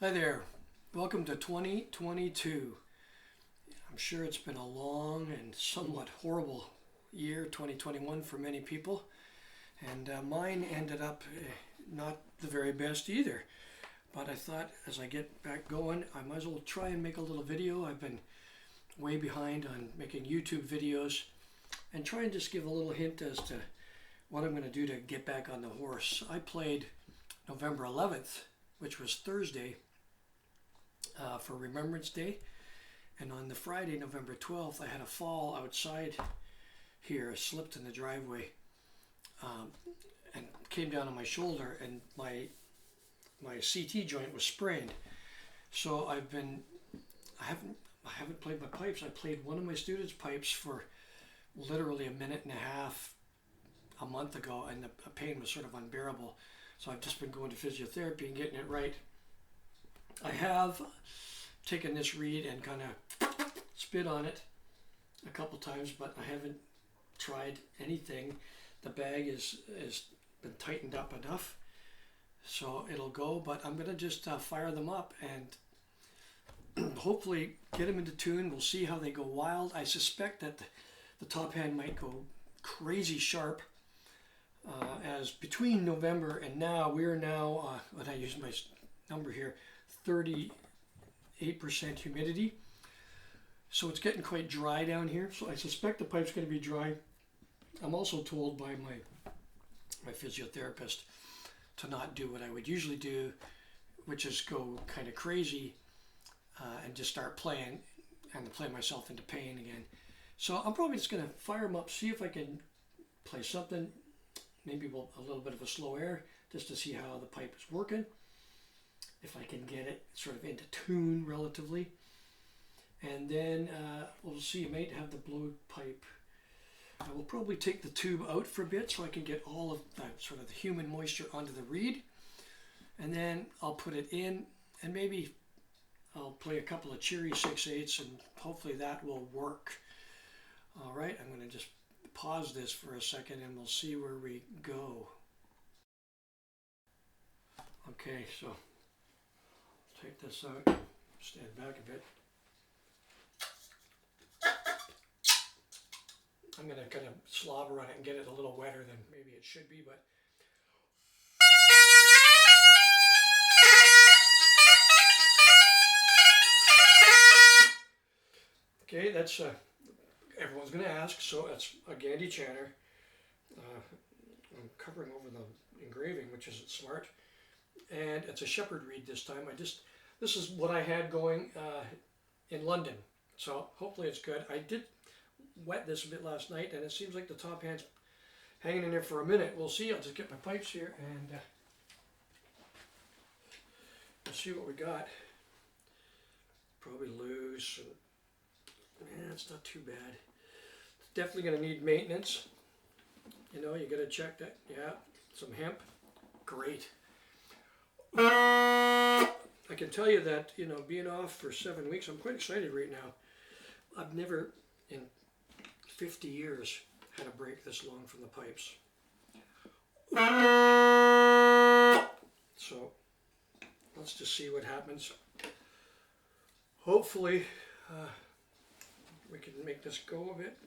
Hi there. Welcome to 2022. I'm sure it's been a long and somewhat horrible year, 2021, for many people. And mine ended up not the very best either. But I thought as I get back going, I might as well try and make a little video. I've been way behind on making YouTube videos and try and just give a little hint as to what I'm going to do to get back on the horse. I played November 11th, which was Thursday, for Remembrance Day, and on the Friday, November 12th, I had a fall outside here. I slipped in the driveway and came down on my shoulder, and my CT joint was sprained. So I haven't played my pipes. I played one of my students' pipes for literally a minute and a half a month ago, and the pain was sort of unbearable. So I've just been going to physiotherapy and getting it right. I have taken this reed and kind of spit on it a couple times, but I haven't tried anything. The bag is been tightened up enough, so it'll go. But I'm gonna just fire them up and hopefully get them into tune. We'll see how they go wild. I suspect that the top hand might go crazy sharp. As between November and now, we're now, when I use my number here, 38% humidity. So it's getting quite dry down here. So I suspect the pipe's going to be dry. I'm also told by my physiotherapist to not do what I would usually do, which is go kind of crazy and just start playing and play myself into pain again. So I'm probably just going to fire them up, see if I can play something, maybe a little bit of a slow air, just to see how the pipe is working. If I can get it sort of into tune relatively. And then we'll see, I might have the blowed pipe. I will probably take the tube out for a bit so I can get all of that sort of the humid moisture onto the reed. And then I'll put it in, and maybe I'll play a couple of cheery 6/8, and hopefully that will work. All right, I'm going to just pause this for a second and we'll see where we go. Okay, so take this out, stand back a bit. I'm going to kind of slobber on it and get it a little wetter than maybe it should be, but okay, that's everyone's going to ask, so it's a Gandy Chanter. I'm covering over the engraving, which isn't smart, and it's a shepherd reed this time. This is what I had going in London, so hopefully it's good. I did wet this a bit last night, and it seems like the top hand's hanging in there for a minute. We'll see. I'll just get my pipes here and we'll see what we got. Probably loose. It's not too bad. It's definitely going to need maintenance. You know, you got to check that. Yeah, some hemp. Great. I can tell you that, you know, being off for 7 weeks, I'm quite excited right now. I've never in 50 years had a break this long from the pipes. So let's just see what happens. Hopefully we can make this go a bit.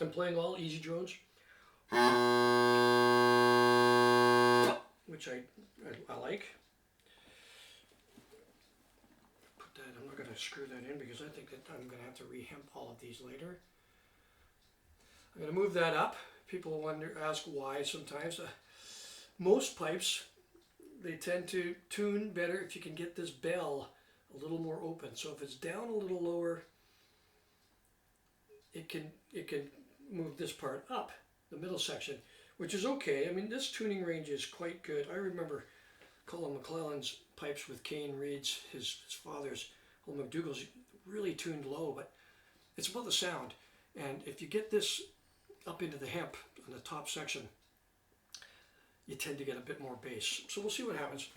I'm playing all easy drones, which I like. Put that. I'm not going to screw that in because I think that I'm going to have to re-hemp all of these later. I'm going to move that up. People ask why sometimes. Most pipes, they tend to tune better if you can get this bell a little more open. So if it's down a little lower, it can move this part up, the middle section, which is okay. I mean, this tuning range is quite good. I remember Colin McClellan's pipes with cane reeds, his father's, Old McDougall's, really tuned low, but it's about the sound. And if you get this up into the hemp on the top section, you tend to get a bit more bass. So we'll see what happens.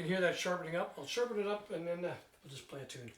can hear that sharpening up. I'll sharpen it up and then we'll just play a tune.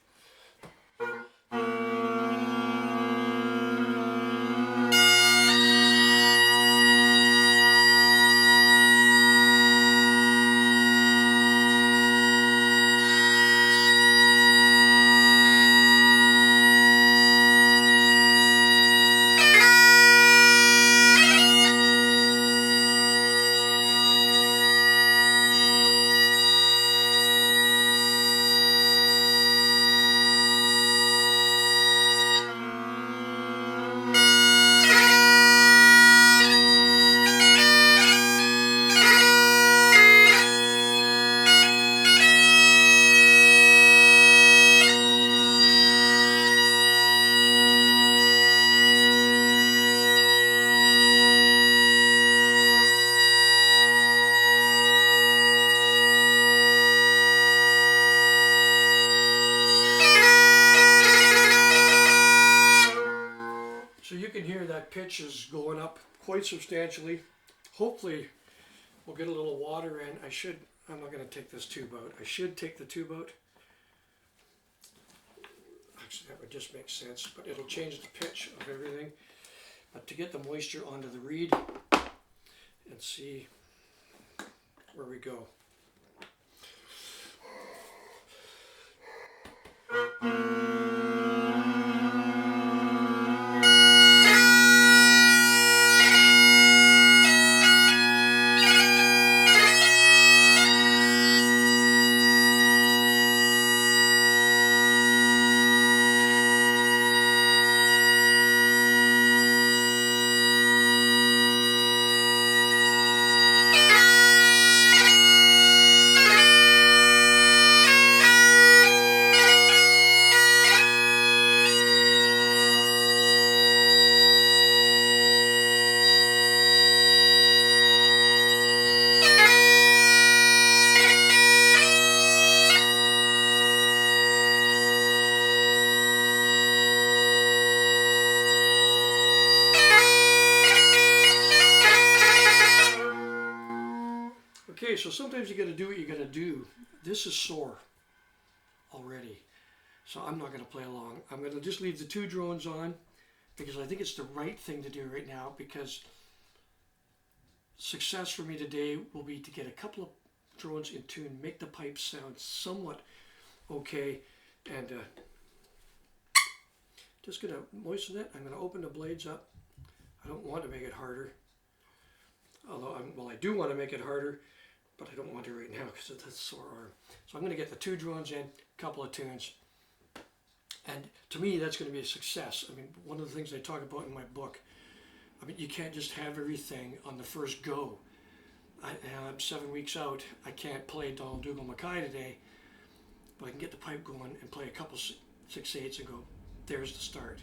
So you can hear that pitch is going up quite substantially. Hopefully we'll get a little water in. I'm not going to take this tube out. I should take the tube out. Actually, that would just make sense, but it'll change the pitch of everything. But to get the moisture onto the reed and see where we go. Okay, so sometimes you got to do what you got to do. This is sore already, so I'm not going to play along. I'm going to just leave the two drones on because I think it's the right thing to do right now, because success for me today will be to get a couple of drones in tune, make the pipe sound somewhat okay, and just going to moisten it. I'm going to open the blades up. I don't want to make it harder, although I do want to make it harder, but I don't want to right now because of that sore arm. So I'm going to get the two drones in, a couple of tunes, and to me that's going to be a success. I mean, one of the things I talk about in my book, I mean, you can't just have everything on the first go. I'm 7 weeks out. I can't play Donald Dougal Mackay today, but I can get the pipe going and play a couple 6/8s and go, there's the start.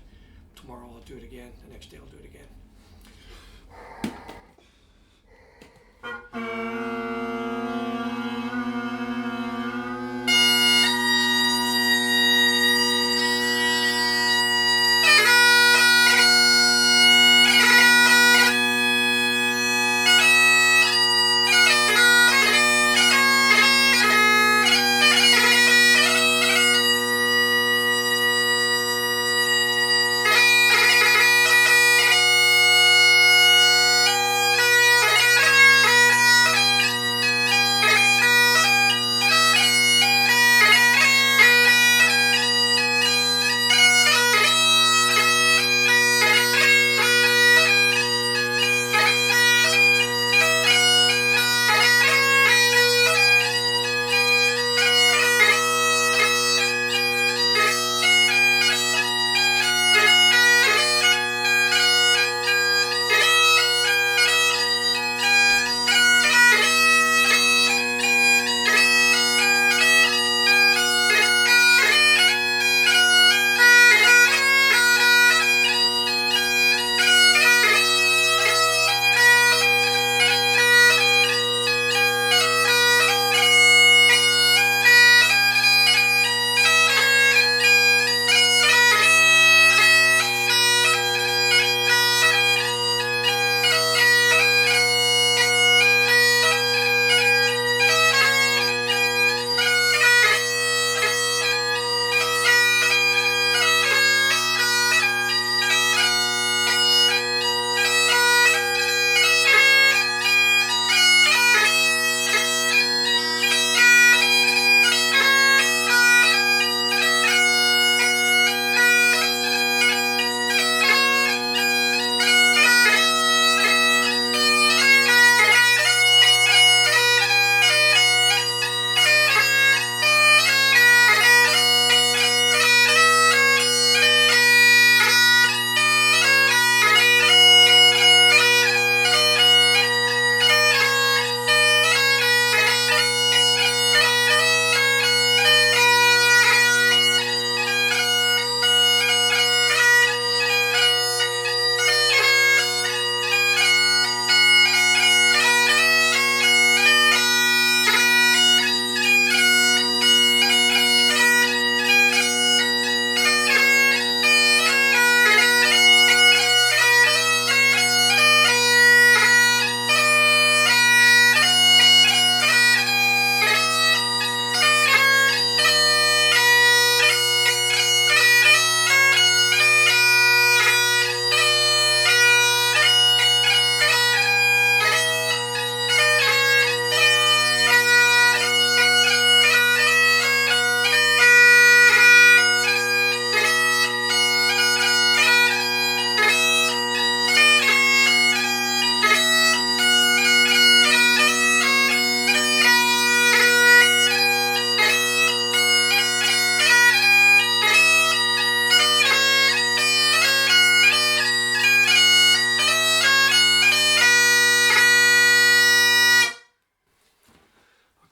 Tomorrow I'll do it again. The next day I'll do it again.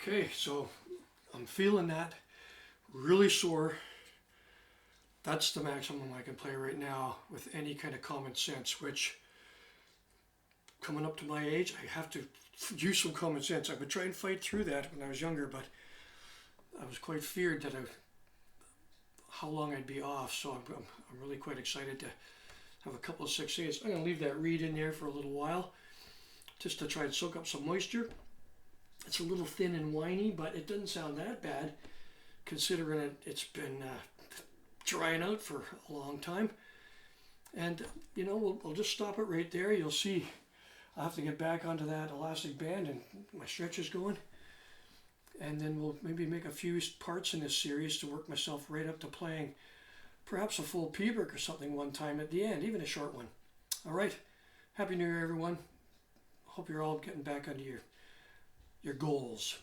Okay, so I'm feeling that really sore. That's the maximum I can play right now with any kind of common sense, which coming up to my age, I have to use some common sense. I would try and fight through that when I was younger, but I was quite feared that how long I'd be off. So I'm really quite excited to have a couple of 6/8. I'm going to leave that reed in there for a little while just to try and soak up some moisture. It's a little thin and whiny, but it doesn't sound that bad considering it's been drying out for a long time. And you know, we'll just stop it right there. You'll see I'll have to get back onto that elastic band and my stretch is going. And then we'll maybe make a few parts in this series to work myself right up to playing perhaps a full Pibroch or something one time at the end, even a short one. All right. Happy New Year, everyone. Hope you're all getting back onto your goals.